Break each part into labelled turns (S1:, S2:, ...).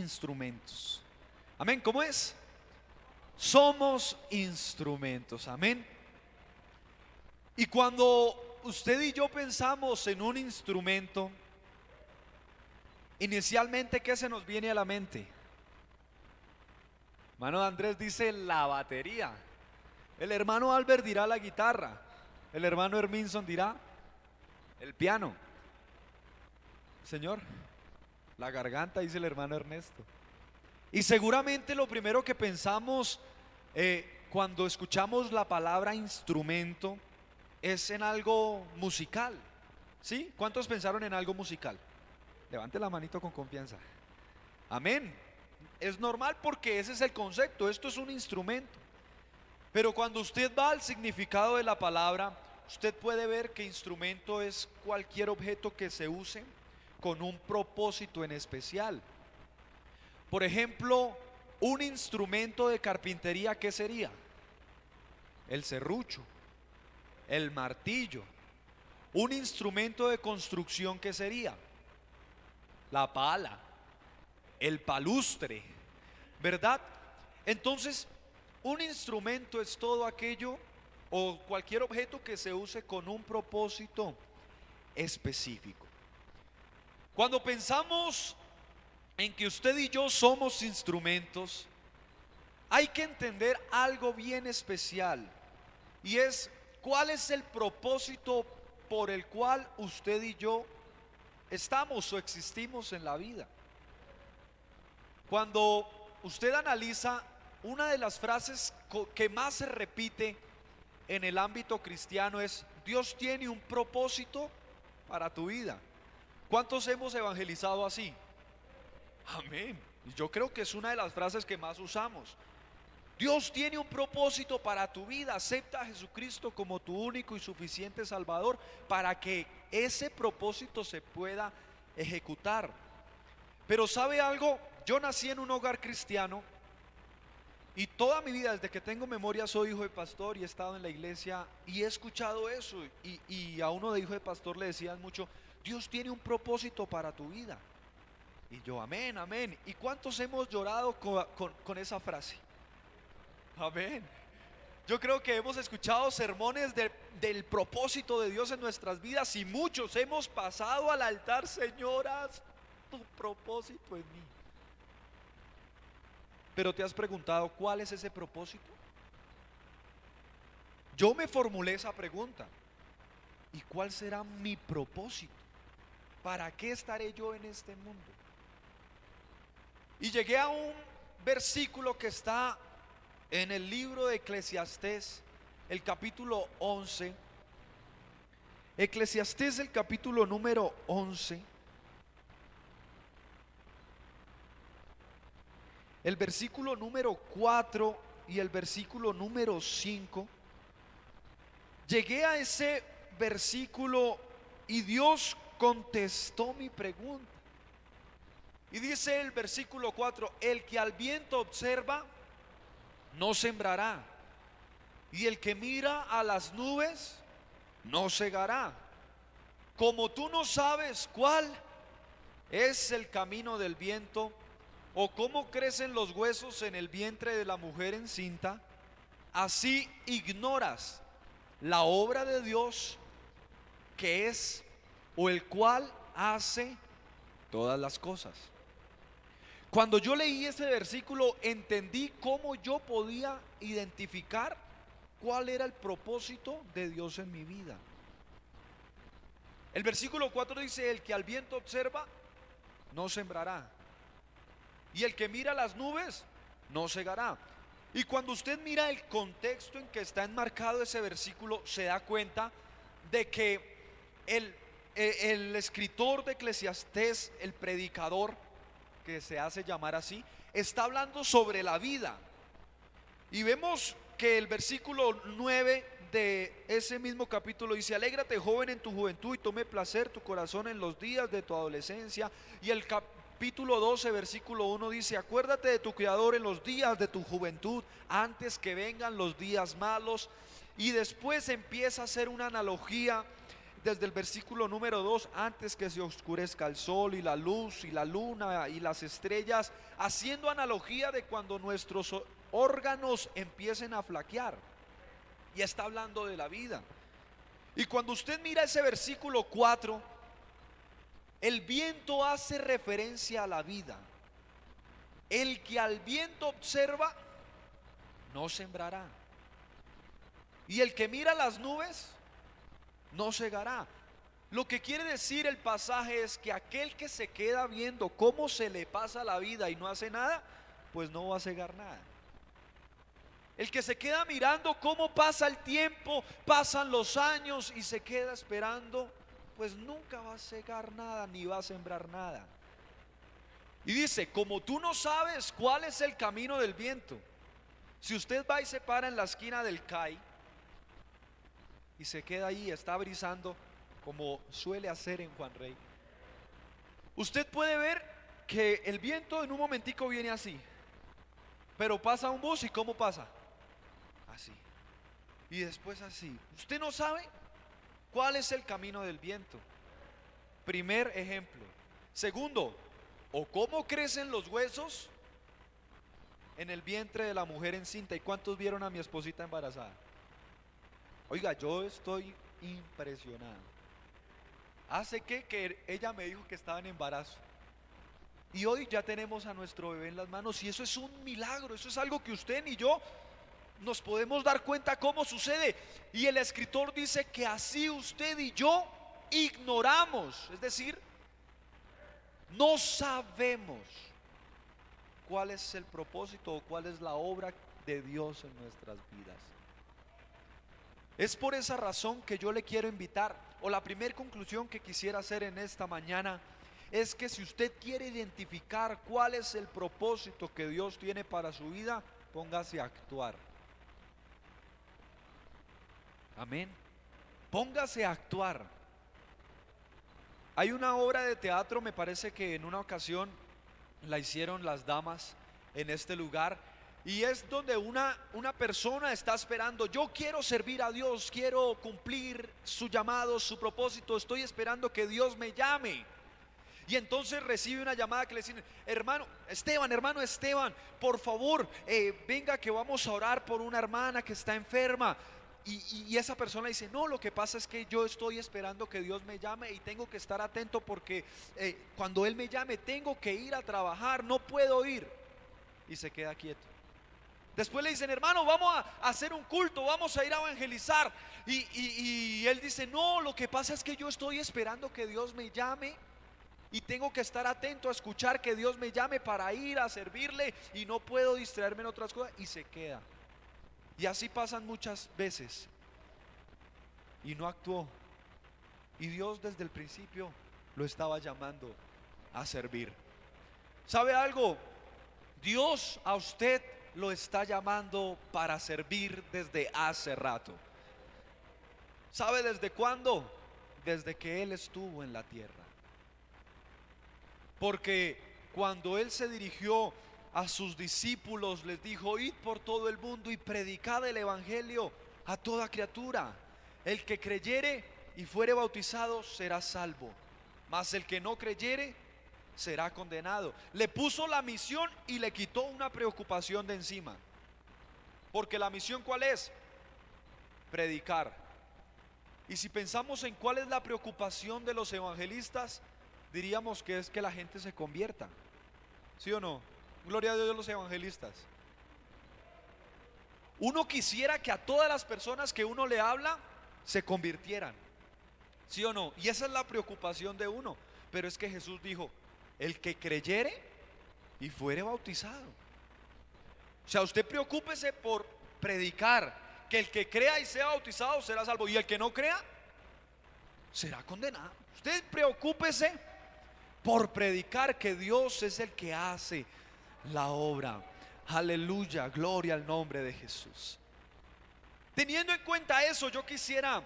S1: instrumentos. Amén, ¿cómo es? Somos instrumentos, amén. Y cuando usted y yo pensamos en un instrumento, inicialmente, ¿qué se nos viene a la mente? Hermano Andrés dice la batería. El hermano Albert dirá la guitarra. El hermano Herminson dirá el piano. Señor, la garganta, dice el hermano Ernesto. Y seguramente lo primero que pensamos cuando escuchamos la palabra instrumento es en algo musical. ¿Sí? ¿Cuántos pensaron en algo musical? Levante la manito con confianza. Amén. Es normal porque ese es el concepto. Esto es un instrumento. Pero cuando usted va al significado de la palabra, usted puede ver que instrumento es cualquier objeto que se use con un propósito en especial. Por ejemplo, un instrumento de carpintería, ¿qué sería? El serrucho, el martillo. Un instrumento de construcción, ¿qué sería? La pala, el palustre, ¿verdad? Entonces, un instrumento es todo aquello o cualquier objeto que se use con un propósito específico. Cuando pensamos en que usted y yo somos instrumentos, hay que entender algo bien especial, y es cuál es el propósito por el cual usted y yo estamos o existimos en la vida. Cuando usted analiza, una de las frases que más se repite en el ámbito cristiano es: Dios tiene un propósito para tu vida. ¿Cuántos hemos evangelizado así? Amén. Y yo creo que es una de las frases que más usamos. Dios tiene un propósito para tu vida. Acepta a Jesucristo como tu único y suficiente Salvador para que ese propósito se pueda ejecutar. Pero ¿sabe algo? Yo nací en un hogar cristiano y toda mi vida, desde que tengo memoria, soy hijo de pastor y he estado en la iglesia y he escuchado eso. Y a uno de hijo de pastor le decían mucho: Dios tiene un propósito para tu vida. Y yo, amén, amén. ¿Y cuántos hemos llorado con esa frase? Amén. Yo creo que hemos escuchado sermones del propósito de Dios en nuestras vidas y muchos hemos pasado al altar: Señor, haz tu propósito en mí. Pero te has preguntado cuál es ese propósito. Yo me formulé esa pregunta: ¿y cuál será mi propósito? ¿Para qué estaré yo en este mundo? Y llegué a un versículo que está en el libro de Eclesiastés, el capítulo 11. Eclesiastés, el capítulo número 11, el versículo número 4 y el versículo número 5. Llegué a ese versículo y Dios contestó mi pregunta. Y dice el versículo 4: el que al viento observa no sembrará, y el que mira a las nubes no segará. Como tú no sabes cuál es el camino del viento, o cómo crecen los huesos en el vientre de la mujer encinta, así ignoras la obra de Dios, que es o el cual hace todas las cosas. Cuando yo leí ese versículo, entendí cómo yo podía identificar cuál era el propósito de Dios en mi vida. El versículo 4 dice: el que al viento observa no sembrará, y el que mira las nubes no segará. Y cuando usted mira el contexto en que está enmarcado ese versículo, se da cuenta de que el escritor de Eclesiastés, el predicador, que se hace llamar así, está hablando sobre la vida. Y vemos que el versículo 9 de ese mismo capítulo dice: alégrate, joven, en tu juventud, y tome placer tu corazón en los días de tu adolescencia. Y el capítulo 12 versículo 1 dice: acuérdate de tu Creador en los días de tu juventud, antes que vengan los días malos. Y después empieza a hacer una analogía desde el versículo número 2, antes que se oscurezca el sol y la luz y la luna y las estrellas, haciendo analogía de cuando nuestros órganos empiecen a flaquear. Y está hablando de la vida. Y cuando usted mira ese versículo 4, el viento hace referencia a la vida. El que al viento observa, no sembrará. Y el que mira las nubes, no segará. Lo que quiere decir el pasaje es que aquel que se queda viendo cómo se le pasa la vida y no hace nada, pues no va a segar nada. El que se queda mirando cómo pasa el tiempo, pasan los años y se queda esperando, pues nunca va a segar nada ni va a sembrar nada. Y dice, como tú no sabes cuál es el camino del viento, si usted va y se para en la esquina del CAI y se queda ahí, está brisando como suele hacer en Juan Rey, usted puede ver que el viento en un momentico viene así, pero pasa un bus y ¿cómo pasa? Así. Y después así. Usted no sabe cuál es el camino del viento. Primer ejemplo. Segundo, o cómo crecen los huesos en el vientre de la mujer encinta. ¿Y cuántos vieron a mi esposita embarazada? Oiga, yo estoy impresionado. Hace que ella me dijo que estaba en embarazo. Y hoy ya tenemos a nuestro bebé en las manos. Y eso es un milagro. Eso es algo que usted ni yo nos podemos dar cuenta cómo sucede. Y el escritor dice que así usted y yo ignoramos, es decir, no sabemos cuál es el propósito o cuál es la obra de Dios en nuestras vidas. Es por esa razón que yo le quiero invitar, o la primera conclusión que quisiera hacer en esta mañana es que si usted quiere identificar cuál es el propósito que Dios tiene para su vida, póngase a actuar. Amén. Póngase a actuar. Hay una obra de teatro, me parece que en una ocasión la hicieron las damas en este lugar, y es donde una persona está esperando, yo quiero servir a Dios, quiero cumplir su llamado, su propósito, estoy esperando que Dios me llame. Y entonces recibe una llamada que le dicen, hermano Esteban, por favor, venga que vamos a orar por una hermana que está enferma. Y esa persona dice, no, lo que pasa es que yo estoy esperando que Dios me llame y tengo que estar atento porque cuando Él me llame tengo que ir a trabajar, no puedo ir. Y se queda quieto. Después le dicen, hermano, vamos a hacer un culto, vamos a ir a evangelizar. Y él dice, no, lo que pasa es que yo estoy esperando que Dios me llame y tengo que estar atento a escuchar que Dios me llame para ir a servirle y no puedo distraerme en otras cosas, y se queda. Y así pasan muchas veces y no actuó. Y Dios desde el principio lo estaba llamando a servir. ¿Sabe algo? Dios a usted lo está llamando para servir desde hace rato. ¿Sabe desde cuándo? Desde que Él estuvo en la tierra. Porque cuando Él se dirigió a sus discípulos, les dijo, id por todo el mundo y predicad el evangelio a toda criatura. El que creyere y fuere bautizado será salvo, mas el que no creyere será condenado. Le puso la misión y le quitó una preocupación de encima. Porque la misión, ¿cuál es? Predicar. Y si pensamos en cuál es la preocupación de los evangelistas, diríamos que es que la gente se convierta. ¿Sí o no? Gloria a Dios de los evangelistas. Uno quisiera que a todas las personas que uno le habla se convirtieran. ¿Sí o no? Y esa es la preocupación de uno. Pero es que Jesús dijo, el que creyere y fuere bautizado. O sea, usted preocúpese por predicar, que el que crea y sea bautizado será salvo, y el que no crea será condenado. Usted preocúpese por predicar que Dios es el que hace la obra. Aleluya, gloria al nombre de Jesús. Teniendo en cuenta eso, yo quisiera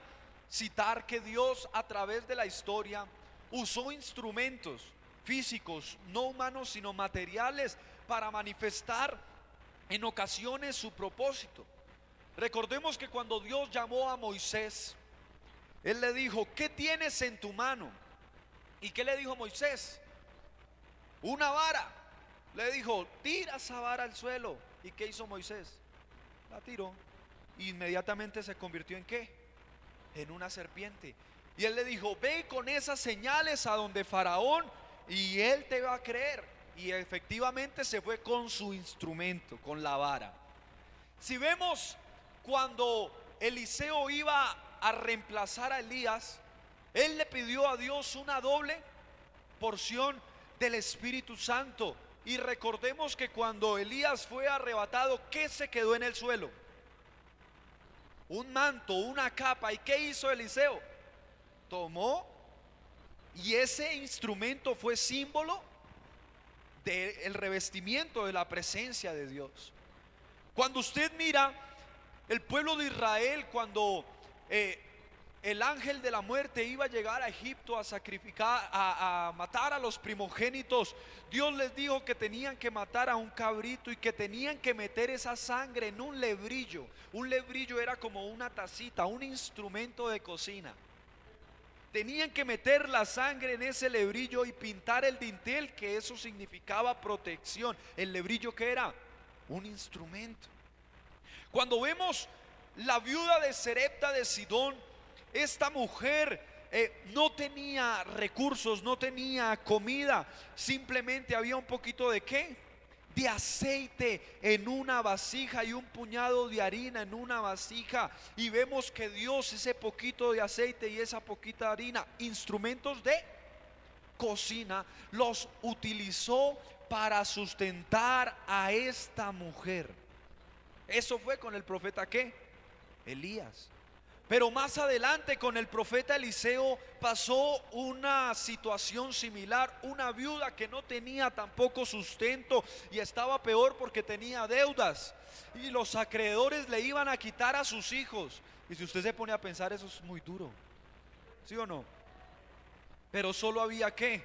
S1: citar que Dios a través de la historia usó instrumentos físicos, no humanos sino materiales, para manifestar en ocasiones su propósito. Recordemos que cuando Dios llamó a Moisés, Él le dijo: ¿qué tienes en tu mano? ¿Y qué le dijo Moisés? Una vara. Le dijo: tira esa vara al suelo. ¿Y qué hizo Moisés? La tiró. Inmediatamente se convirtió en ¿qué? En una serpiente. Y él le dijo: ve con esas señales a donde Faraón y él te va a creer. Y efectivamente se fue con su instrumento, con la vara. Si vemos, cuando Eliseo iba a reemplazar a Elías, él le pidió a Dios una doble porción del Espíritu Santo. Y recordemos que cuando Elías fue arrebatado, ¿qué se quedó en el suelo? Un manto, una capa. ¿Y qué hizo Eliseo? Tomó, y ese instrumento fue símbolo del revestimiento de la presencia de Dios. Cuando usted mira el pueblo de Israel, cuando el ángel de la muerte iba a llegar a Egipto a sacrificar, a matar a los primogénitos, Dios les dijo que tenían que matar a un cabrito y que tenían que meter esa sangre en un lebrillo. Un lebrillo era como una tacita, un instrumento de cocina. Tenían que meter la sangre en ese lebrillo y pintar el dintel, que eso significaba protección. El lebrillo, ¿qué era? Un instrumento. Cuando vemos la viuda de Serepta de Sidón, esta mujer no tenía recursos, no tenía comida, simplemente había un poquito de ¿qué? De aceite en una vasija y un puñado de harina en una vasija. Y vemos que Dios, ese poquito de aceite y esa poquita harina, instrumentos de cocina, los utilizó para sustentar a esta mujer. Eso fue con el profeta ¿qué? Elías. Pero más adelante, con el profeta Eliseo, pasó una situación similar. Una viuda que no tenía tampoco sustento y estaba peor porque tenía deudas, y los acreedores le iban a quitar a sus hijos. Y si usted se pone a pensar, eso es muy duro, ¿sí o no? Pero solo había ¿qué?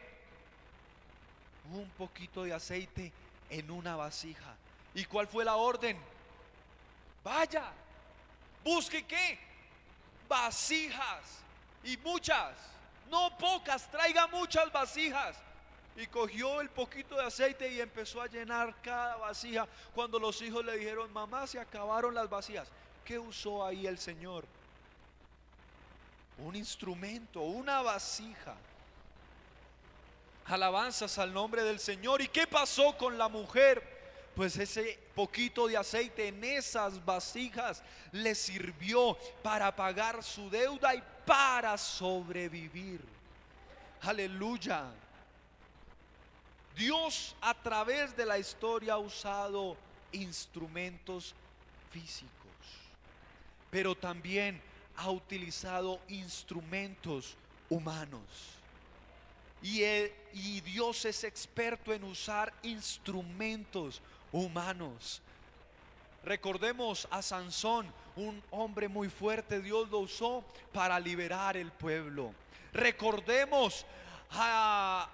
S1: Un poquito de aceite en una vasija. ¿Y cuál fue la orden? Vaya, busque ¿qué? Vasijas, y muchas, no pocas, traiga muchas vasijas. Y cogió el poquito de aceite y empezó a llenar cada vasija. Cuando los hijos le dijeron: mamá, se acabaron las vasijas, ¿qué usó ahí el Señor? Un instrumento, una vasija. Alabanzas al nombre del Señor. ¿Y qué pasó con la mujer? Pues ese poquito de aceite en esas vasijas le sirvió para pagar su deuda y para sobrevivir. Aleluya. Dios a través de la historia ha usado instrumentos físicos, pero también ha utilizado instrumentos humanos. Y Dios es experto en usar instrumentos humanos. Recordemos a Sansón, un hombre muy fuerte. Dios lo usó para liberar el pueblo. Recordemos a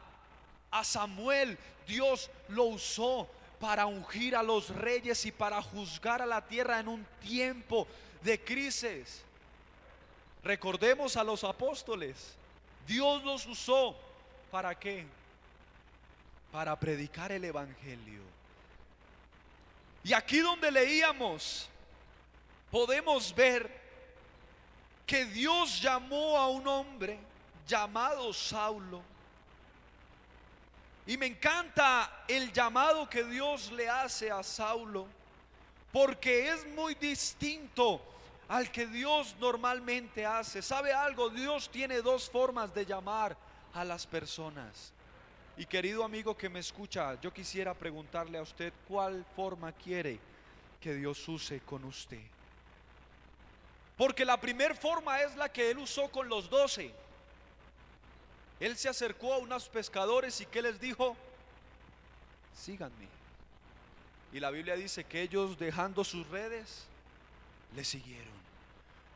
S1: Samuel. Dios lo usó para ungir a los reyes y para juzgar a la tierra en un tiempo de crisis. Recordemos a los apóstoles. Dios los usó ¿para qué? Para predicar el evangelio. Y aquí donde leíamos, podemos ver que Dios llamó a un hombre llamado Saulo. Y me encanta el llamado que Dios le hace a Saulo, porque es muy distinto al que Dios normalmente hace. ¿Sabe algo? Dios tiene dos formas de llamar a las personas. Y querido amigo que me escucha, yo quisiera preguntarle a usted: ¿cuál forma quiere que Dios use con usted? Porque la primera forma es la que Él usó con los 12. Él se acercó a unos pescadores y ¿qué les dijo? Síganme. Y la Biblia dice que ellos, dejando sus redes, le siguieron.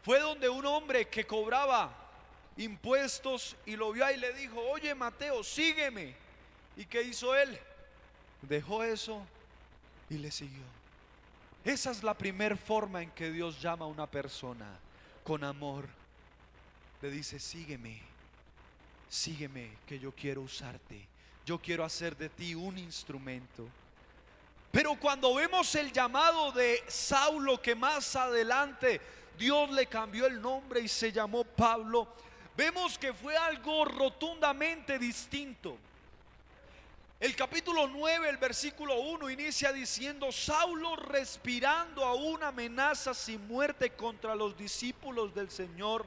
S1: Fue donde un hombre que cobraba impuestos y lo vio y le dijo: oye, Mateo, sígueme. ¿Y qué hizo él? Dejó eso y le siguió. Esa es la primera forma en que Dios llama a una persona: con amor. le dice: sígueme, sígueme, que yo quiero usarte, yo quiero hacer de ti un instrumento. Pero cuando vemos el llamado de Saulo, que más adelante Dios le cambió el nombre y se llamó Pablo, vemos que fue algo rotundamente distinto. El capítulo 9, el versículo 1 inicia diciendo: Saulo, respirando aún amenazas y muerte contra los discípulos del Señor,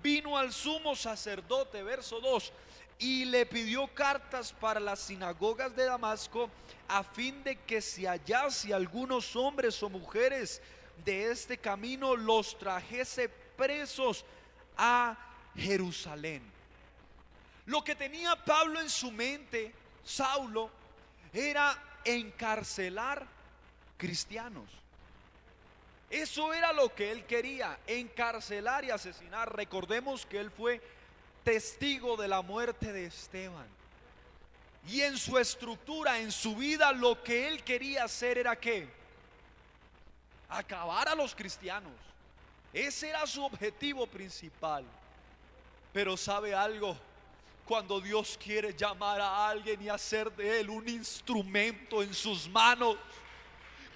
S1: vino al sumo sacerdote, verso 2, y le pidió cartas para las sinagogas de Damasco, a fin de que si hallase algunos hombres o mujeres de este camino, los trajese presos a Jerusalén. Lo que tenía Pablo en su mente, Saulo, era encarcelar cristianos. Eso era lo que él quería, encarcelar y asesinar. Recordemos que él fue testigo de la muerte de Esteban. Y en su estructura, en su vida, lo que él quería hacer era ¿qué? Acabar a los cristianos. Ese era su objetivo principal. Pero ¿sabe algo? Cuando Dios quiere llamar a alguien y hacer de él un instrumento en sus manos,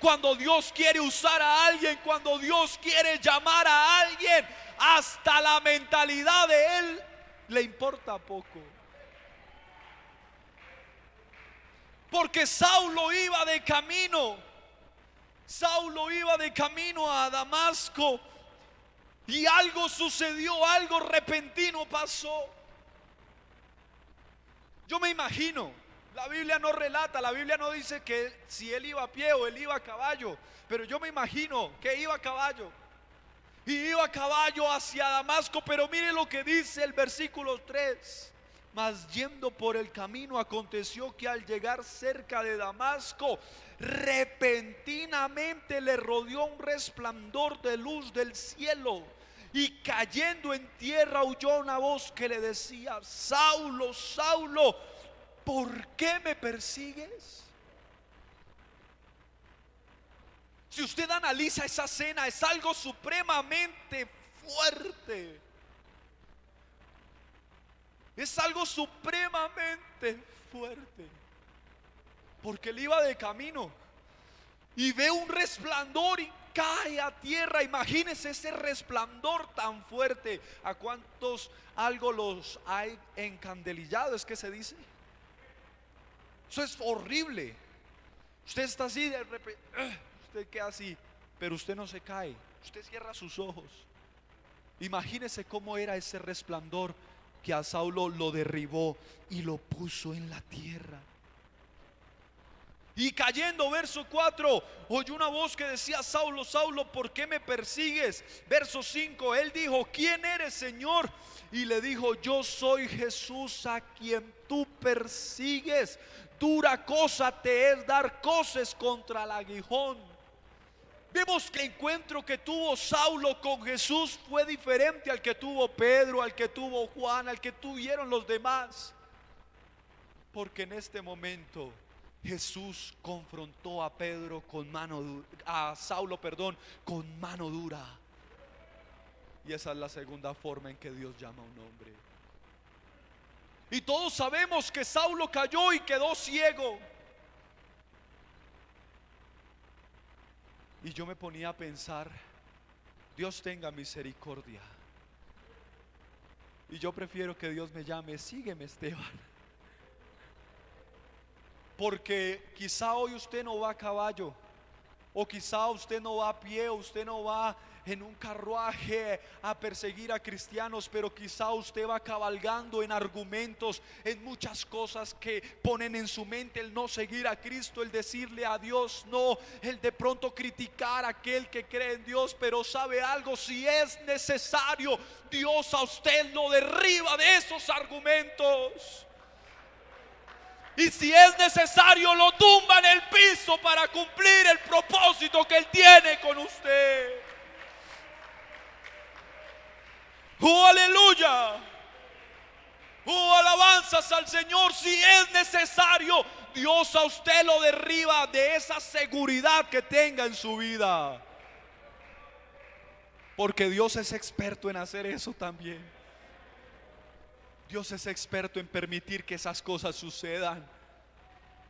S1: cuando Dios quiere usar a alguien, cuando Dios quiere llamar a alguien, hasta la mentalidad de él le importa poco. Porque Saulo iba de camino a Damasco, y algo sucedió, algo repentino pasó. Yo me imagino, la Biblia no relata, la Biblia no dice que si él iba a pie o él iba a caballo, pero yo me imagino que iba a caballo. Y iba a caballo hacia Damasco. Pero mire lo que dice el versículo 3: mas yendo por el camino, aconteció que al llegar cerca de Damasco, repentinamente le rodeó un resplandor de luz del cielo, y cayendo en tierra oyó una voz que le decía: Saulo, Saulo, ¿por qué me persigues? Si usted analiza esa escena, es algo supremamente fuerte. Es algo supremamente fuerte. Porque él iba de camino y ve un resplandor y cae a tierra. Imagínese ese resplandor tan fuerte. ¿A cuántos algo los hay encandelillado? Es que se dice. Eso es horrible. Usted está así, de repente, usted queda así, pero usted no se cae. Usted cierra sus ojos. Imagínese cómo era ese resplandor que a Saulo lo derribó y lo puso en la tierra. Y cayendo, verso 4, oyó una voz que decía: Saulo, Saulo, ¿por qué me persigues? Verso 5, él dijo: ¿quién eres, Señor? Y le dijo: yo soy Jesús a quien tú persigues. Dura cosa te es dar coces contra el aguijón. Vemos que el encuentro que tuvo Saulo con Jesús fue diferente al que tuvo Pedro, al que tuvo Juan, al que tuvieron los demás. Porque en este momento Jesús confrontó a Pedro con mano dura, a Saulo, con mano dura. Y esa es la segunda forma en que Dios llama a un hombre. Y todos sabemos que Saulo cayó y quedó ciego. Y yo me ponía a pensar: Dios tenga misericordia. Y yo prefiero que Dios me llame: sígueme, Esteban. Porque quizá hoy usted no va a caballo, o quizá usted no va a pie, o usted no va en un carruaje a perseguir a cristianos, pero quizá usted va cabalgando en argumentos, en muchas cosas que ponen en su mente el no seguir a Cristo, el decirle a Dios no, el de pronto criticar a aquel que cree en Dios. Pero sabe algo, si es necesario, Dios a usted lo derriba de esos argumentos. Y si es necesario, lo tumba en el piso para cumplir el propósito que Él tiene con usted. ¡Oh, aleluya! ¡Oh, alabanzas al Señor! Si es necesario, Dios a usted lo derriba de esa seguridad que tenga en su vida. Porque Dios es experto en hacer eso también. Dios es experto en permitir que esas cosas sucedan.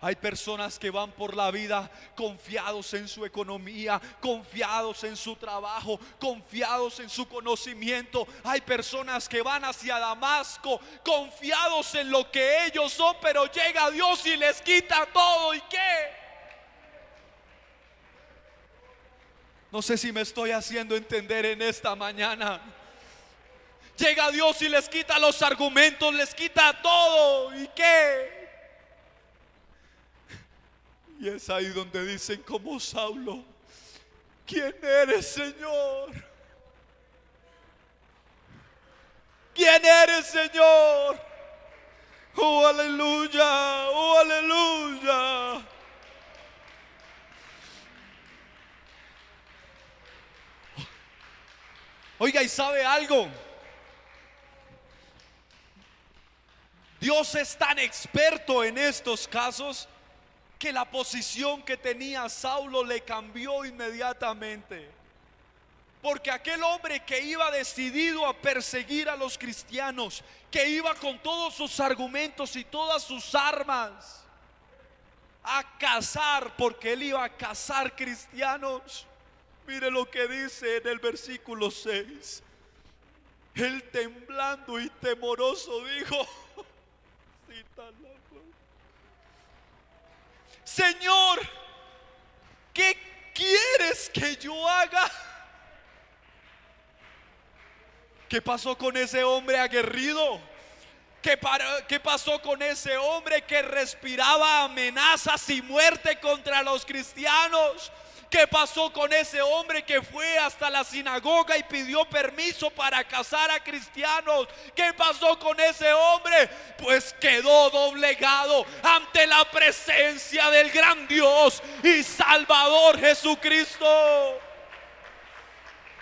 S1: Hay personas que van por la vida confiados en su economía, confiados en su trabajo, confiados en su conocimiento. Hay personas que van hacia Damasco confiados en lo que ellos son, pero llega Dios y les quita todo. ¿Y qué? No sé si me estoy haciendo entender en esta mañana. Llega Dios y les quita los argumentos, les quita todo. ¿Y qué? Y es ahí donde dicen como Saulo: ¿quién eres, Señor? ¿Quién eres, Señor? Oh, aleluya, oh, aleluya. Oiga, ¿y sabe algo? Dios es tan experto en estos casos que la posición que tenía Saulo le cambió inmediatamente. Porque aquel hombre que iba decidido a perseguir a los cristianos, que iba con todos sus argumentos y todas sus armas a cazar, porque él iba a cazar cristianos, mire lo que dice en el versículo 6. Él, temblando y temoroso, dijo: Señor, ¿qué quieres que yo haga? ¿Qué pasó con ese hombre aguerrido? ¿Qué pasó con ese hombre que respiraba amenazas y muerte contra los cristianos? ¿Qué pasó con ese hombre que fue hasta la sinagoga y pidió permiso para cazar a cristianos? ¿Qué pasó con ese hombre? Pues quedó doblegado ante la presencia del gran Dios y Salvador Jesucristo.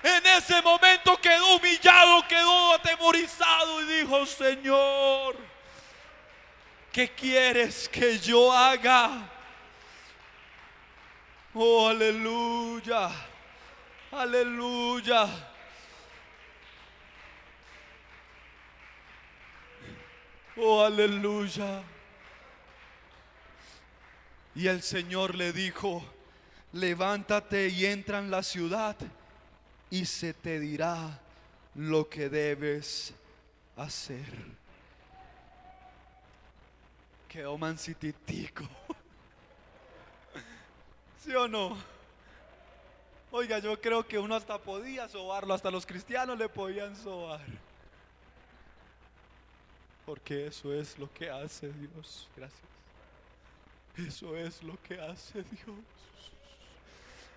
S1: En ese momento quedó humillado, quedó atemorizado y dijo: Señor, ¿qué quieres que yo haga? Oh, aleluya, aleluya. Oh, aleluya. Y el Señor le dijo: levántate y entra en la ciudad, y se te dirá lo que debes hacer. Quedó mansititico. ¿Sí o no? Oiga, yo creo que uno hasta podía sobarlo, hasta los cristianos le podían sobar. Porque eso es lo que hace Dios. Gracias. Eso es lo que hace Dios.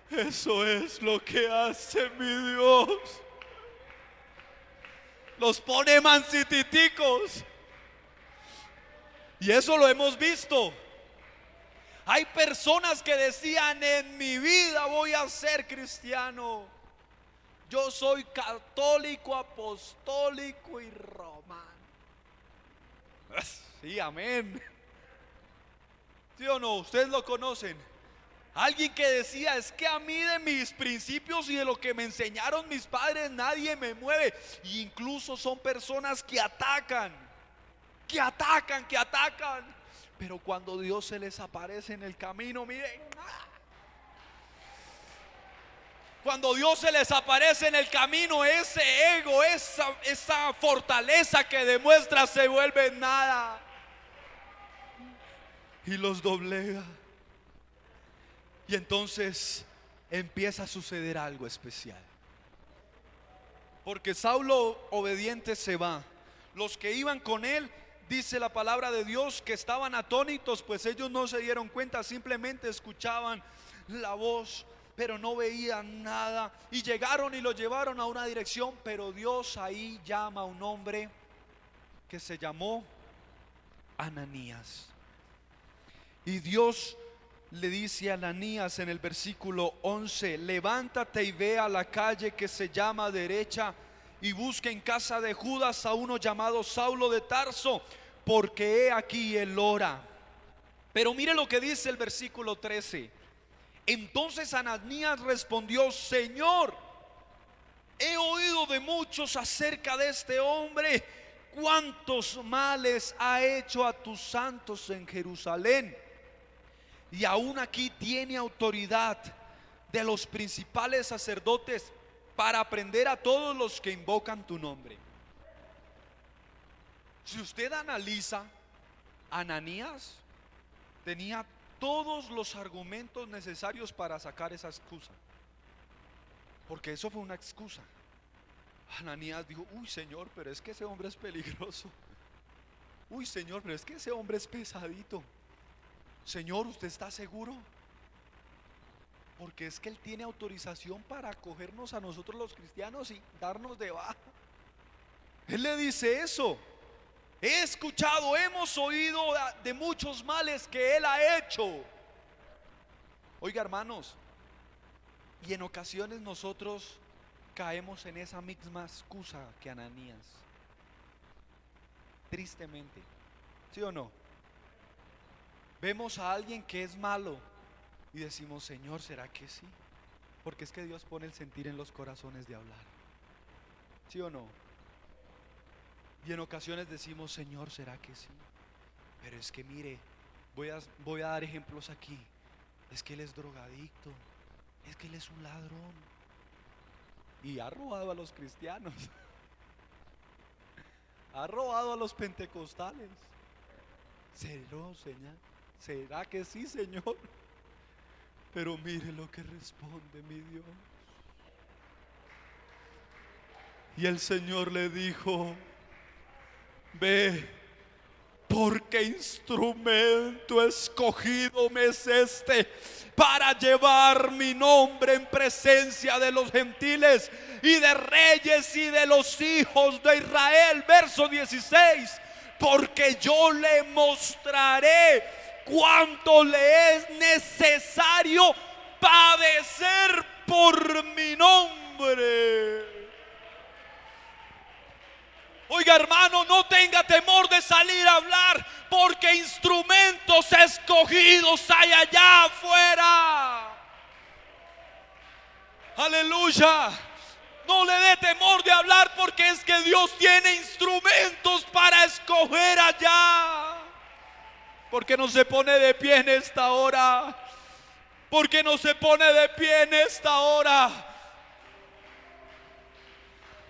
S1: Eso es lo que hace mi Dios. Los pone mansititicos. Y eso lo hemos visto. Hay personas que decían: en mi vida voy a ser cristiano. Yo soy católico, apostólico y romano. Sí, amén. ¿Sí o no? Ustedes lo conocen. Alguien que decía: es que a mí de mis principios y de lo que me enseñaron mis padres nadie me mueve. Y incluso son personas que atacan. Pero cuando Dios se les aparece en el camino, miren, cuando Dios se les aparece en el camino, ese ego, esa fortaleza que demuestra se vuelve nada y los doblega. Y entonces empieza a suceder algo especial, porque Saulo obediente se va. Los que iban con él, dice la palabra de Dios, que estaban atónitos, pues ellos no se dieron cuenta, simplemente escuchaban la voz, pero no veían nada. Y llegaron y lo llevaron a una dirección, pero Dios ahí llama a un hombre que se llamó Ananías. Y Dios le dice a Ananías en el versículo 11: levántate y ve a la calle que se llama Derecha y busca en casa de Judas a uno llamado Saulo de Tarso, porque he aquí él ora. Pero mire lo que dice el versículo 13. Entonces Ananías respondió: Señor, he oído de muchos acerca de este hombre cuántos males ha hecho a tus santos en Jerusalén, y aún aquí tiene autoridad de los principales sacerdotes para prender a todos los que invocan tu nombre. Si usted analiza, Ananías tenía todos los argumentos necesarios para sacar esa excusa, porque eso fue una excusa. Ananías dijo: uy, Señor, pero es que ese hombre es peligroso. Uy, Señor, pero es que ese hombre es pesadito. Señor, ¿usted está seguro? Porque es que Él tiene autorización para acogernos a nosotros los cristianos y darnos de baja. Él le dice eso. He escuchado, hemos oído de muchos males que Él ha hecho. Oiga, hermanos, y en ocasiones nosotros caemos en esa misma excusa que Ananías, tristemente, ¿sí o no? Vemos a alguien que es malo y decimos: Señor, ¿será que sí? Porque es que Dios pone el sentir en los corazones de hablar, ¿sí o no? Y en ocasiones decimos: Señor, ¿será que sí? Pero es que mire, voy a dar ejemplos aquí. Es que él es drogadicto, es que él es un ladrón y ha robado a los cristianos, ha robado a los pentecostales. ¿Será que sí, Señor? Pero mire lo que responde mi Dios. Y el Señor le dijo: ve, porque instrumento escogido me es este para llevar mi nombre en presencia de los gentiles y de reyes y de los hijos de Israel. Verso 16: porque yo le mostraré cuánto le es necesario padecer por mi nombre. Oiga, hermano, no tenga temor de salir a hablar, porque instrumentos escogidos hay allá afuera. Aleluya. No le dé temor de hablar, porque es que Dios tiene instrumentos para escoger allá. ¿Por qué no se pone de pie en esta hora? ¿Por qué no se pone de pie en esta hora?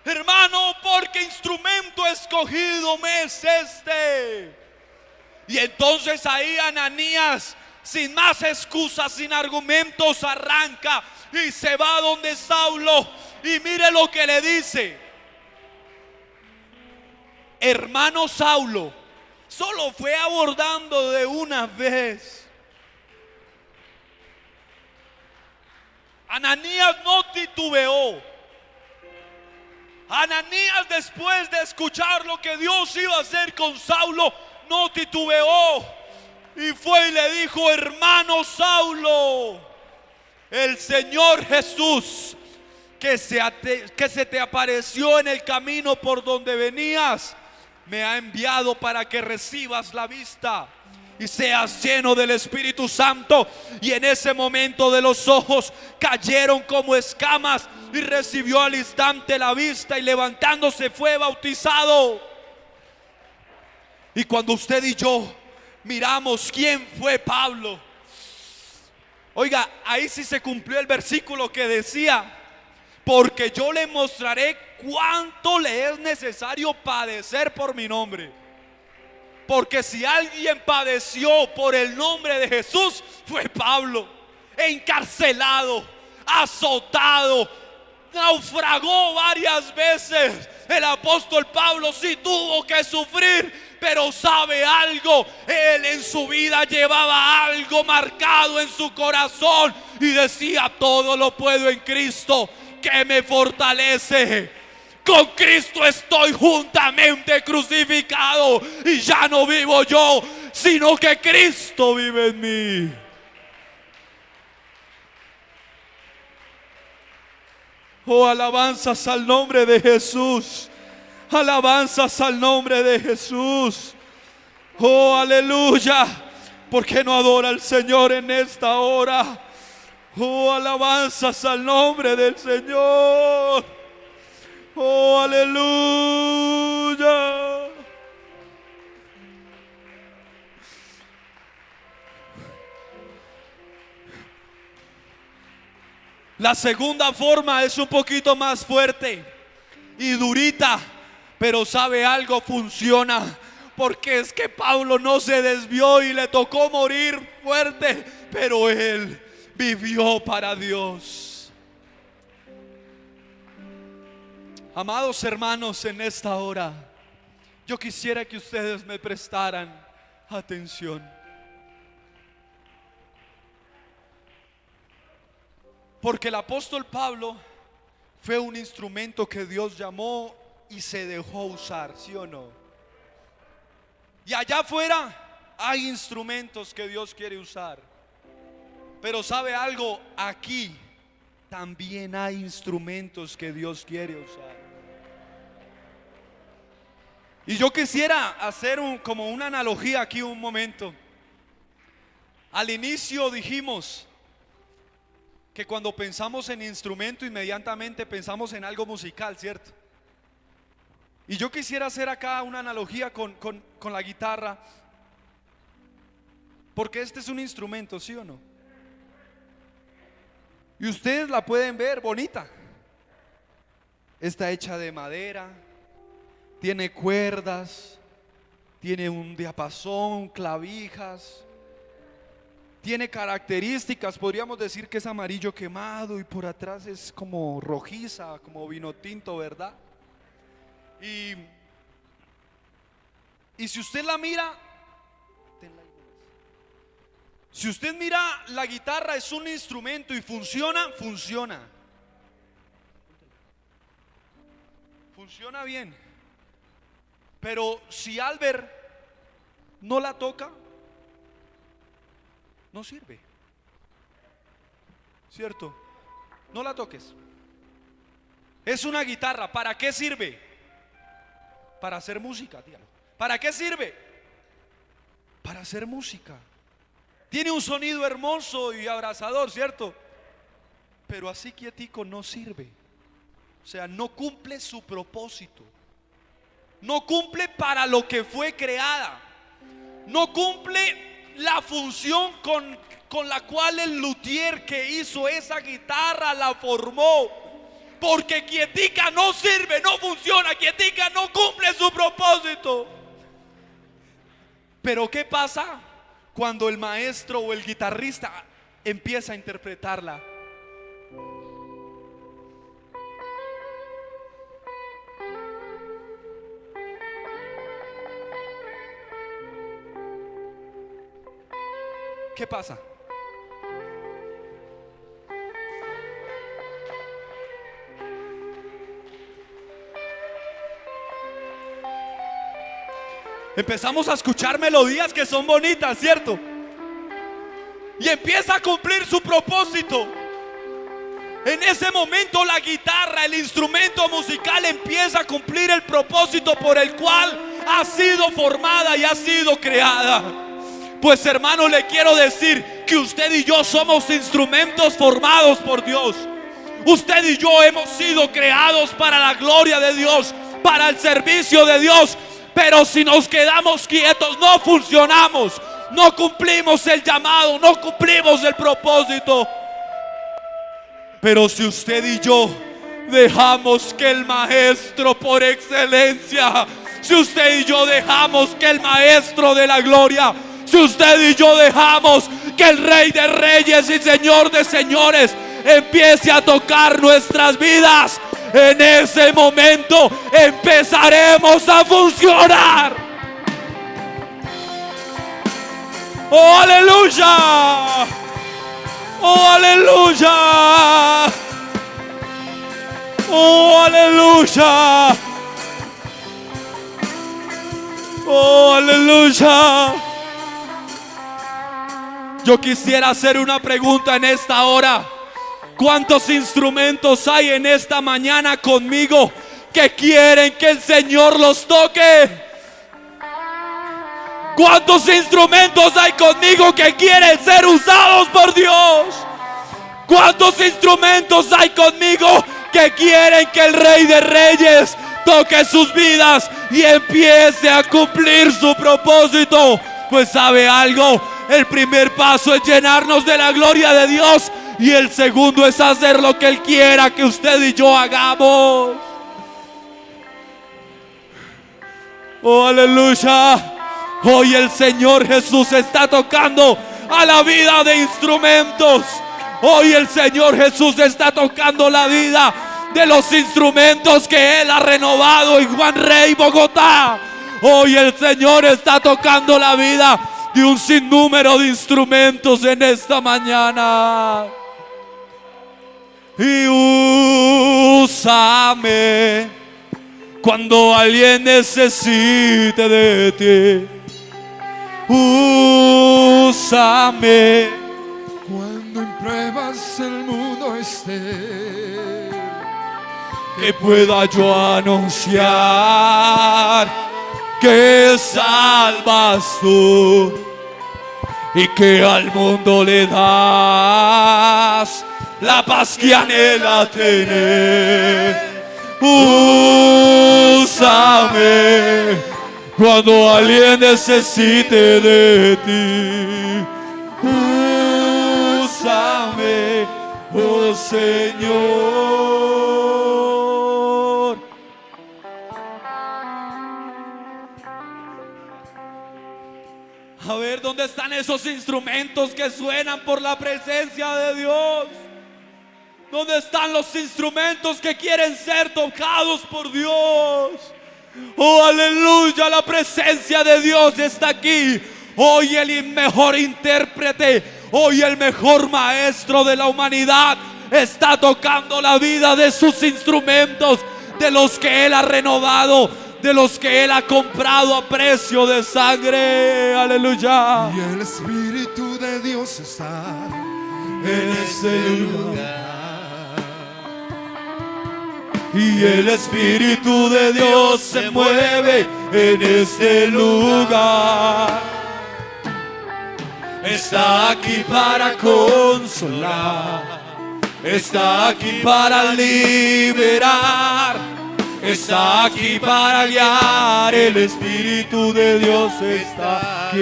S1: Hermano, porque instrumento escogido me es este. Y entonces ahí Ananías, sin más excusas, sin argumentos, arranca y se va donde Saulo. Y mire lo que le dice: hermano Saulo. Solo fue abordando de una vez. Ananías no titubeó. Ananías, después de escuchar lo que Dios iba a hacer con Saulo, no titubeó y fue y le dijo: hermano Saulo, el Señor Jesús que se te apareció en el camino por donde venías, me ha enviado para que recibas la vista y seas lleno del Espíritu Santo. Y en ese momento de los ojos cayeron como escamas y recibió al instante la vista, y levantándose fue bautizado. Y cuando usted y yo miramos quién fue Pablo, oiga, ahí sí se cumplió el versículo que decía: porque yo le mostraré cuánto le es necesario padecer por mi nombre. Porque si alguien padeció por el nombre de Jesús, fue Pablo. Encarcelado, azotado, naufragó varias veces. El apóstol Pablo sí tuvo que sufrir, pero ¿sabe algo? Él en su vida llevaba algo marcado en su corazón y decía: todo lo puedo en Cristo que me fortalece. Con Cristo estoy juntamente crucificado, y ya no vivo yo, sino que Cristo vive en mí. Oh, alabanzas al nombre de Jesús. Alabanzas al nombre de Jesús. Oh, aleluya. ¿Por qué no adora al Señor en esta hora? Oh, alabanzas al nombre del Señor. Oh, aleluya.
S2: La segunda forma es un poquito más fuerte y durita, pero ¿sabe algo? Funciona. Porque es que Pablo no se desvió y le tocó morir fuerte, pero él vivió para Dios. Amados hermanos, en esta hora yo quisiera que ustedes me prestaran atención. Porque el apóstol Pablo fue un instrumento que Dios llamó y se dejó usar, ¿sí o no? Y allá afuera hay instrumentos que Dios quiere usar. Pero ¿sabe algo? Aquí también hay instrumentos que Dios quiere usar. Y yo quisiera hacer como una analogía aquí un momento. Al inicio dijimos que cuando pensamos en instrumento inmediatamente pensamos en algo musical, ¿cierto? Y yo quisiera hacer acá una analogía con la guitarra, porque este es un instrumento, ¿sí o no? Y ustedes la pueden ver bonita. Está hecha de madera, tiene cuerdas, tiene un diapasón, clavijas, tiene características. Podríamos decir que es amarillo quemado y por atrás es como rojiza, como vino tinto, ¿verdad? Y si usted la mira, si usted mira la guitarra, es un instrumento y funciona bien. Pero si Albert no la toca, no sirve, ¿cierto? No la toques. Es una guitarra, ¿para qué sirve? Para hacer música, dígalo. ¿Para qué sirve? Para hacer música. Tiene un sonido hermoso y abrazador, ¿cierto? Pero así quietico no sirve. O sea, no cumple su propósito. No cumple para lo que fue creada. No cumple la función con la cual el luthier que hizo esa guitarra la formó. Porque quietica no sirve, no funciona, quietica no cumple su propósito. Pero ¿qué pasa cuando el maestro o el guitarrista empieza a interpretarla? ¿Qué pasa? Empezamos a escuchar melodías que son bonitas, ¿cierto? Y empieza a cumplir su propósito. En ese momento la guitarra, el instrumento musical, empieza a cumplir el propósito por el cual ha sido formada y ha sido creada. Pues hermano, le quiero decir que usted y yo somos instrumentos formados por Dios. Usted y yo hemos sido creados para la gloria de Dios, para el servicio de Dios. Pero si nos quedamos quietos, no funcionamos, no cumplimos el llamado, no cumplimos el propósito. Pero si usted y yo dejamos que el maestro por excelencia, si usted y yo dejamos que el maestro de la gloria, si usted y yo dejamos que el Rey de Reyes y Señor de Señores empiece a tocar nuestras vidas, en ese momento empezaremos a funcionar. ¡Oh, aleluya! ¡Oh, aleluya! ¡Oh, aleluya! ¡Oh, aleluya! Yo quisiera hacer una pregunta en esta hora. ¿Cuántos instrumentos hay en esta mañana conmigo que quieren que el Señor los toque? ¿Cuántos instrumentos hay conmigo que quieren ser usados por Dios? ¿Cuántos instrumentos hay conmigo que quieren que el Rey de Reyes toque sus vidas y empiece a cumplir su propósito? Pues sabe algo, el primer paso es llenarnos de la gloria de Dios. Y el segundo es hacer lo que Él quiera que usted y yo hagamos. Oh, aleluya. Hoy el Señor Jesús está tocando a la vida de instrumentos. Hoy el Señor Jesús está tocando la vida de los instrumentos que Él ha renovado en Juan Rey, Bogotá. Hoy el Señor está tocando la vida de un sinnúmero de instrumentos en esta mañana. Y úsame cuando alguien necesite de ti. Úsame
S3: cuando en pruebas el mundo esté,
S2: que pueda yo anunciar que salvas tú y que al mundo le das la paz que anhela tener. Úsame cuando alguien necesite de ti. Úsame, oh Señor. A ver, ¿dónde están esos instrumentos que suenan por la presencia de Dios? ¿Dónde están los instrumentos que quieren ser tocados por Dios? Oh, aleluya, la presencia de Dios está aquí. Hoy el mejor intérprete, hoy el mejor maestro de la humanidad está tocando la vida de sus instrumentos, de los que Él ha renovado, de los que Él ha comprado a precio de sangre. Aleluya.
S3: y el Espíritu de Dios está
S2: En este lugar. Y el Espíritu de Dios se mueve en este lugar. Está aquí para consolar, está aquí para liberar, está aquí para guiar. El Espíritu de Dios está aquí.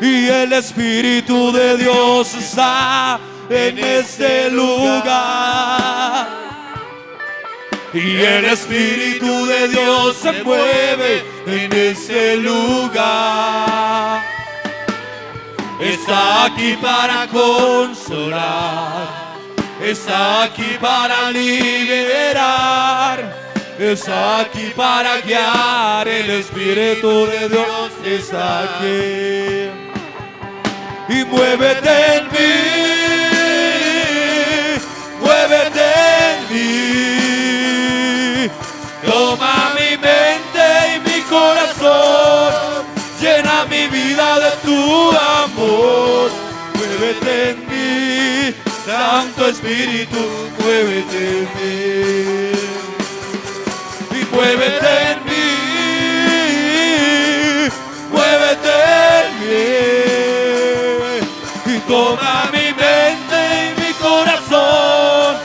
S2: Y el Espíritu de Dios está en este lugar. Y el Espíritu de Dios se mueve en este lugar. Está aquí para consolar, está aquí para liberar, está aquí para guiar. El Espíritu de Dios está aquí. Y muévete en mí, muévete en mí. Toma mi mente y mi corazón, llena mi vida de tu amor. Muévete en mí, Santo Espíritu, muévete en mí. Y muévete en mí, muévete en mí. Y toma mi mente y mi corazón,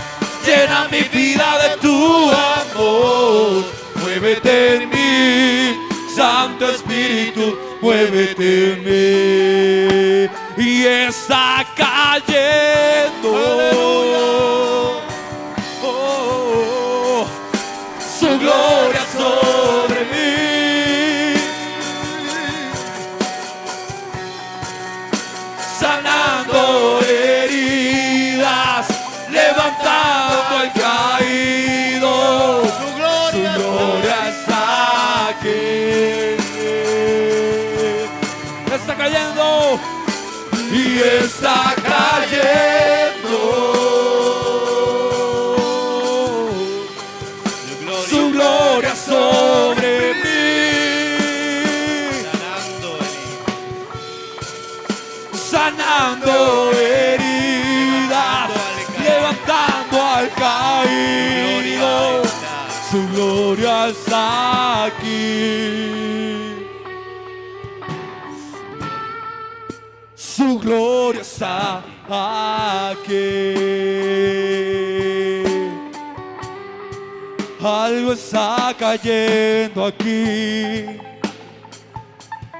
S2: llena mi vida de tu amor. Muévete en mí, Santo Espíritu, muévete en mí. Y está cayendo su gloria sobre mí, sanando heridas, levantando al caído. Su gloria está aquí. Está cayendo y está cayendo su gloria sobre mí, sanando heridas, levantando al caído. Su gloria está aquí. Su gloria está aquí. Algo está cayendo aquí.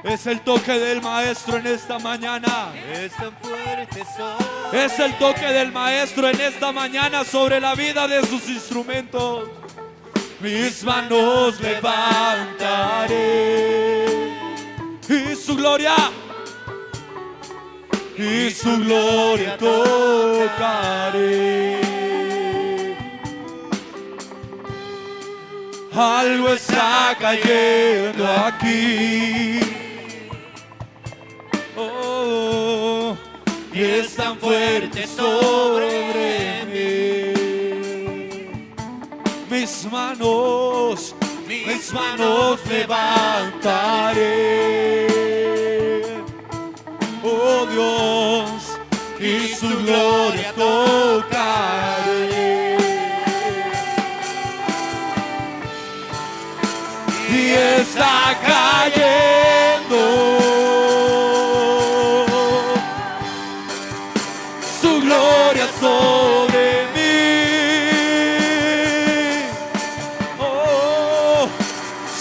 S2: Es el toque del maestro en esta mañana.
S4: Es tan fuerte sobre
S2: Es el toque del maestro en esta mañana sobre la vida de sus instrumentos. Mis manos levantaré y su gloria tocaré. Algo está cayendo aquí. Oh, y es tan fuerte sobre mí. Mis manos levantaré. Oh Dios, y su gloria tocaré. Y está cayendo su gloria sobre mí. Oh,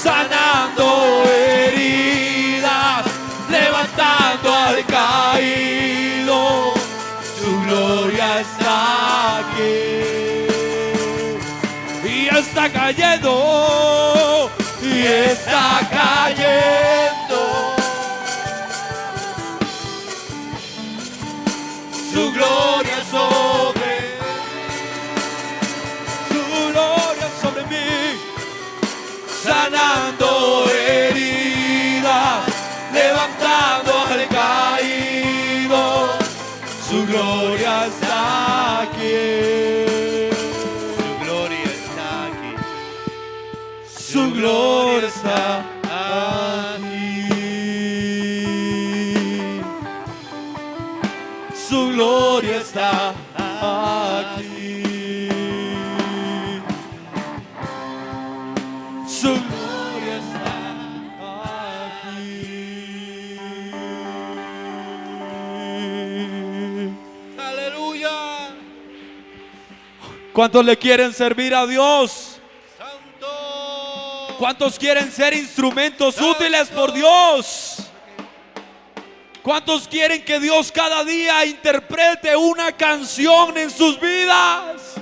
S2: sanando heridas, levantando al caído, su gloria está aquí. Y está cayendo, y está cayendo su gloria sobre mí, sanando heridas, levantando al caído, su gloria está aquí.
S4: su gloria está aquí.
S2: Su gloria está aquí. Su gloria está aquí. Su gloria está aquí.
S4: Aleluya.
S2: ¿Cuántos le quieren servir a Dios?
S4: Santo.
S2: ¿Cuántos quieren ser instrumentos útiles por Dios? ¿Cuántos quieren que Dios cada día interprete una canción en sus vidas?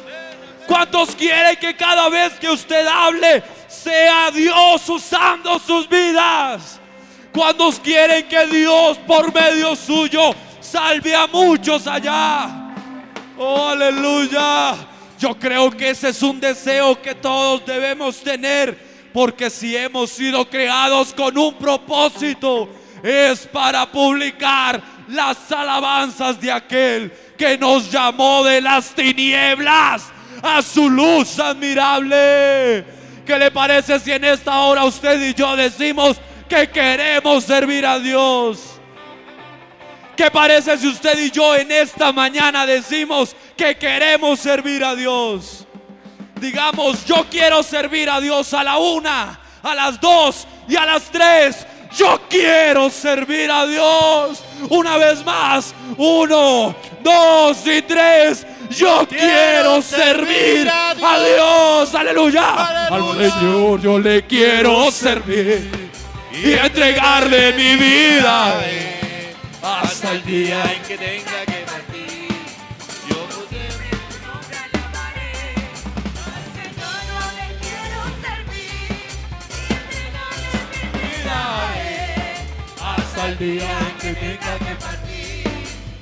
S2: ¿Cuántos quieren que cada vez que usted hable sea Dios usando sus vidas? ¿Cuántos quieren que Dios por medio suyo salve a muchos allá? Oh, aleluya. Yo creo que ese es un deseo que todos debemos tener, porque si hemos sido creados con un propósito, es para publicar las alabanzas de aquel que nos llamó de las tinieblas a su luz admirable. ¿Qué le parece si en esta hora usted y yo decimos que queremos servir a Dios? ¿Qué parece si usted y yo en esta mañana decimos que queremos servir a Dios? Digamos, yo quiero servir a Dios a la 1, a las 2 y a las 3. Yo quiero servir a Dios. Una vez más, 1, 2 y 3. Yo quiero servir a Dios. Aleluya. Al Señor yo le quiero servir y entregarle mi vida hasta el día en que
S4: tenga que partir. Yo por siempre
S5: su nombre alabaré. Al Señor yo le quiero servir y entregarle mi vida
S2: hasta el día en que tenga que partir.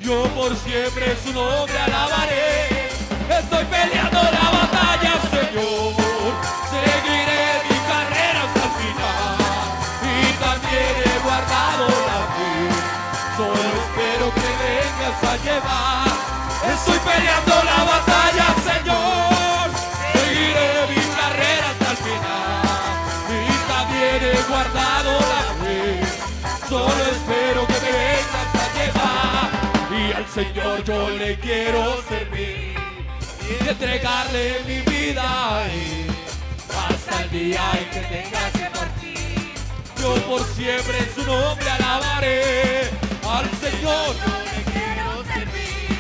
S2: Yo por siempre su nombre alabaré. Estoy peleando la batalla, Señor. Seguiré mi carrera hasta el final y también he guardado la fe. Solo espero que vengas a llevar. Estoy peleando la batalla, Señor. Seguiré mi carrera hasta el final y también he guardado la fe. Solo espero que me vengas a llevar. Y al Señor yo le quiero servir y entregarle mi vida hasta el día en que tenga que partir. Yo por siempre en su nombre alabaré. Al Señor
S5: yo le quiero servir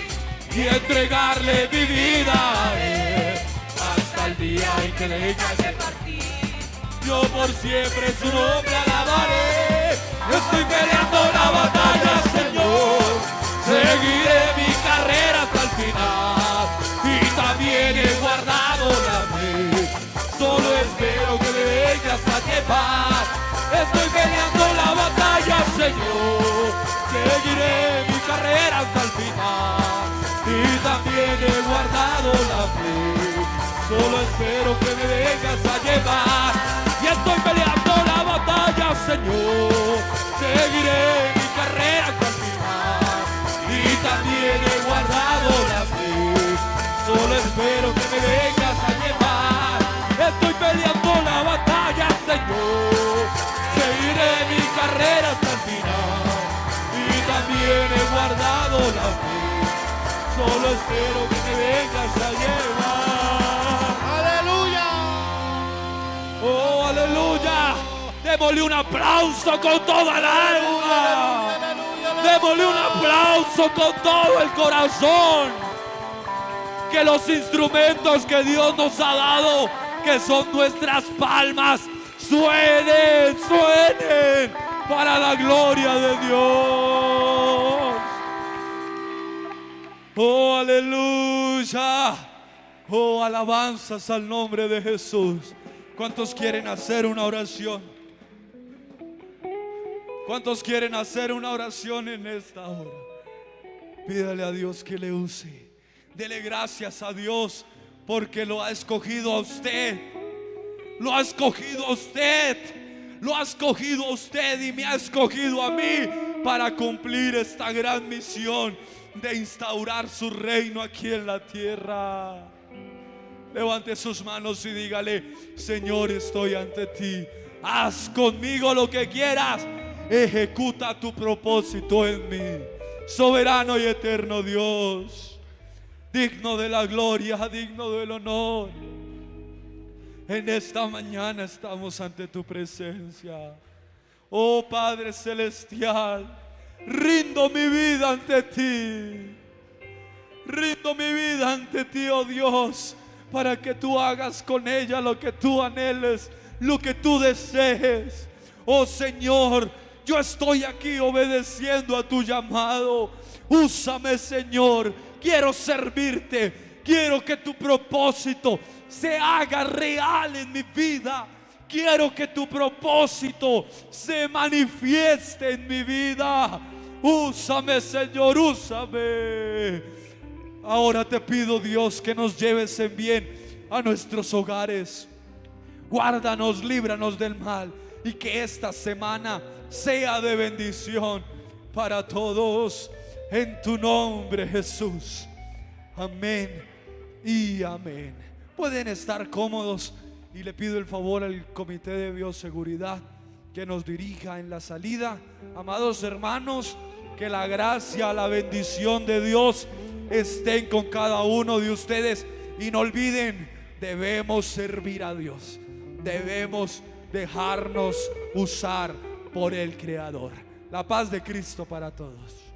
S2: y entregarle mi vida hasta el día en que tenga que partir. Yo por siempre en su nombre alabaré. Estoy peleando la batalla, Señor. Seguiré mi carrera hasta el final. Y también he guardado la fe. Solo espero que me vengas a llevar. Estoy peleando la batalla, Señor. Seguiré mi carrera hasta el final. Y también he guardado la fe. Solo espero que me vengas a llevar. Y estoy peleando la batalla, Señor. Seguiré mi carrera hasta el final. Y también he guardado la fe. Solo espero que me vengas a llevar. Estoy peleando la batalla, Señor. Seguiré mi carrera hasta el final. Y también he guardado la fe. Solo espero que me vengas a llevar.
S3: ¡Aleluya!
S2: ¡Oh, aleluya! Démosle un aplauso con toda la alma. Démosle un aplauso con todo el corazón. Que los instrumentos que Dios nos ha dado, que son nuestras palmas, suenen, suenen para la gloria de Dios. Oh, aleluya. Oh, alabanzas al nombre de Jesús. ¿Cuántos quieren hacer una oración? ¿Cuántos quieren hacer una oración en esta hora? Pídale a Dios que le use. Dele gracias a Dios porque lo ha escogido a usted. Lo ha escogido a usted. Lo ha escogido a usted y me ha escogido a mí para cumplir esta gran misión de instaurar su reino aquí en la tierra. Levante sus manos y dígale: Señor, estoy ante ti. Haz conmigo lo que quieras. Ejecuta tu propósito en mí. Soberano y eterno Dios, digno de la gloria, digno del honor. En esta mañana estamos ante tu presencia. Oh Padre Celestial, rindo mi vida ante ti. Rindo mi vida ante ti, oh Dios, para que tú hagas con ella lo que tú anheles, lo que tú desees. Oh Señor, yo estoy aquí obedeciendo a tu llamado. Úsame, Señor. Quiero servirte. Quiero que tu propósito se haga real en mi vida. Quiero que tu propósito se manifieste en mi vida. Úsame, Señor, úsame. Ahora te pido, Dios, que nos lleves en bien a nuestros hogares. Guárdanos, líbranos del mal, y que esta semana sea de bendición para todos. En tu nombre, Jesús. Amén y amén. Pueden estar cómodos y le pido el favor al comité de bioseguridad que nos dirija en la salida. Amados hermanos, que la gracia, la bendición de Dios estén con cada uno de ustedes. Y no olviden, debemos servir a Dios. Debemos dejarnos usar por el Creador. La paz de Cristo para todos.